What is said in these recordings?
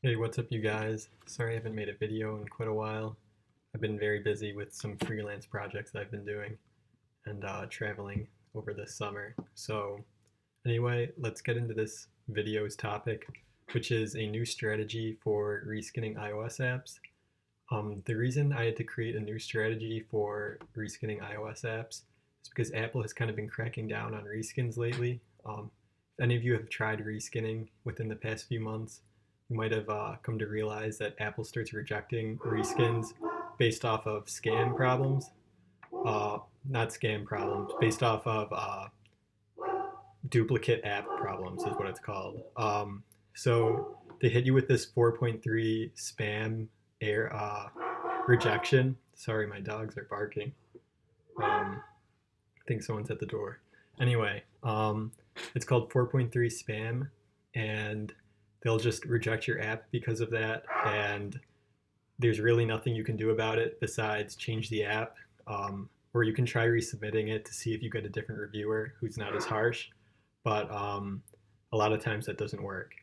Hey, what's up, you guys? Sorry I haven't made a video in quite a while. I've been very busy with some freelance projects that I've been doing and traveling over this summer. So, anyway, let's get into this video's topic, which is a new strategy for reskinning iOS apps. The reason I had to create a new strategy for reskinning iOS apps is because Apple has kind of been cracking down on reskins lately. If any of you have tried reskinning within the past few months, you might have come to realize that Apple starts rejecting reskins based off of scam problems. Not scam problems, based off of duplicate app problems, is what it's called. So they hit you with this 4.3 spam air rejection. Sorry, my dogs are barking. I think someone's at the door. Anyway, it's called 4.3 spam, and they'll just reject your app because of that. And there's really nothing you can do about it besides change the app, or you can try resubmitting it to see if you get a different reviewer who's not as harsh. But a lot of times that doesn't work.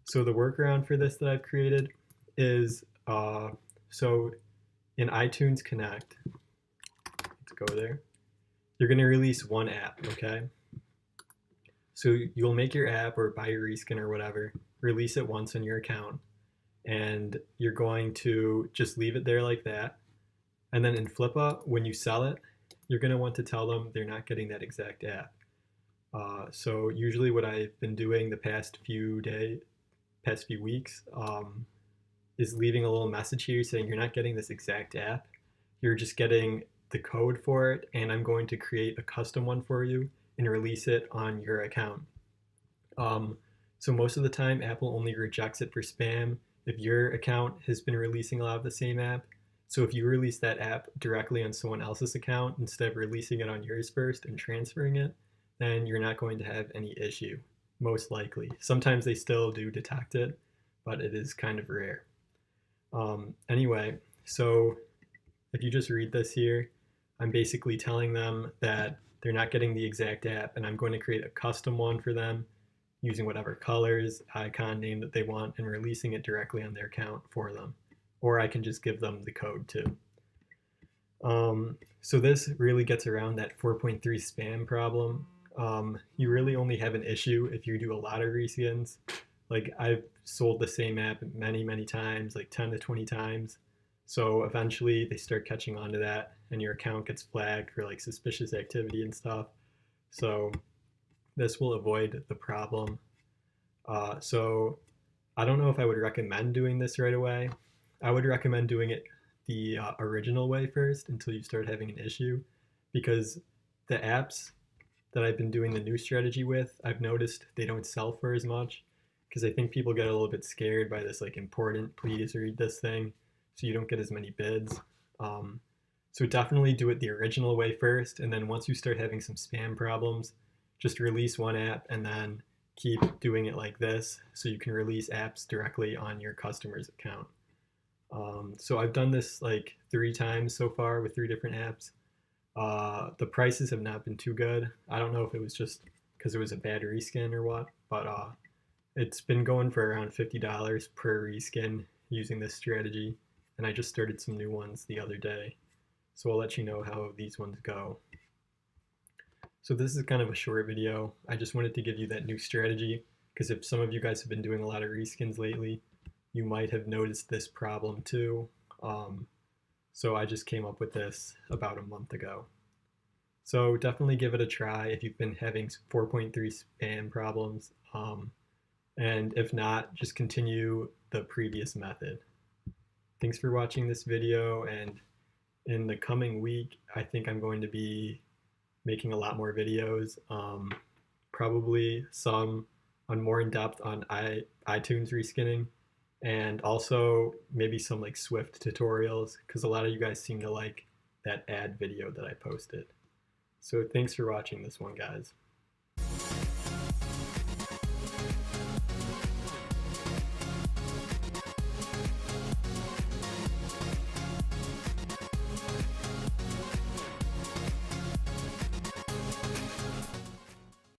So the workaround for this that I've created is so in iTunes Connect, let's go there. You're going to release one app, okay? So you'll make your app or buy your reskin or whatever, release it once on your account, and you're going to just leave it there like that. And then in Flippa, when you sell it, you're going to want to tell them they're not getting that exact app. So usually what I've been doing the past few weeks, is leaving a little message here saying you're not getting this exact app. You're just getting the code for it, and I'm going to create a custom one for you and release it on your account. So most of the time, Apple only rejects it for spam if your account has been releasing a lot of the same app. So if you release that app directly on someone else's account instead of releasing it on yours first and transferring it, then you're not going to have any issue, most likely. Sometimes they still do detect it, but it is kind of rare. Anyway, so if you just read this here, I'm basically telling them that they're not getting the exact app, and I'm going to create a custom one for them using whatever colors, icon, name that they want, and releasing it directly on their account for them. Or I can just give them the code too. So this really gets around that 4.3 spam problem. You really only have an issue if you do a lot of reskins. Like I've sold the same app many, many times, like 10 to 20 times. So eventually they start catching on to that, and your account gets flagged for like suspicious activity and stuff. So this will avoid the problem. So I don't know if I would recommend doing this right away. I would recommend doing it the original way first until you start having an issue, because the apps that I've been doing the new strategy with, I've noticed they don't sell for as much because I think people get a little bit scared by this like important please read this thing, so you don't get as many bids. So definitely do it the original way first, and then once you start having some spam problems, just release one app and then keep doing it like this so you can release apps directly on your customer's account. So I've done this like 3 times so far with 3 different apps. The prices have not been too good. I don't know if it was just because it was a bad reskin or what, but it's been going for around $50 per reskin using this strategy, and I just started some new ones the other day. So I'll let you know how these ones go. So this is kind of a short video. I just wanted to give you that new strategy because if some of you guys have been doing a lot of reskins lately, you might have noticed this problem too. So I just came up with this about a month ago. So definitely give it a try if you've been having 4.3 spam problems. And if not, just continue the previous method. Thanks for watching this video, and in the coming week, I think I'm going to be making a lot more videos, probably some on more in depth on iTunes reskinning, and also maybe some like Swift tutorials, because a lot of you guys seem to like that ad video that I posted. So thanks for watching this one, guys.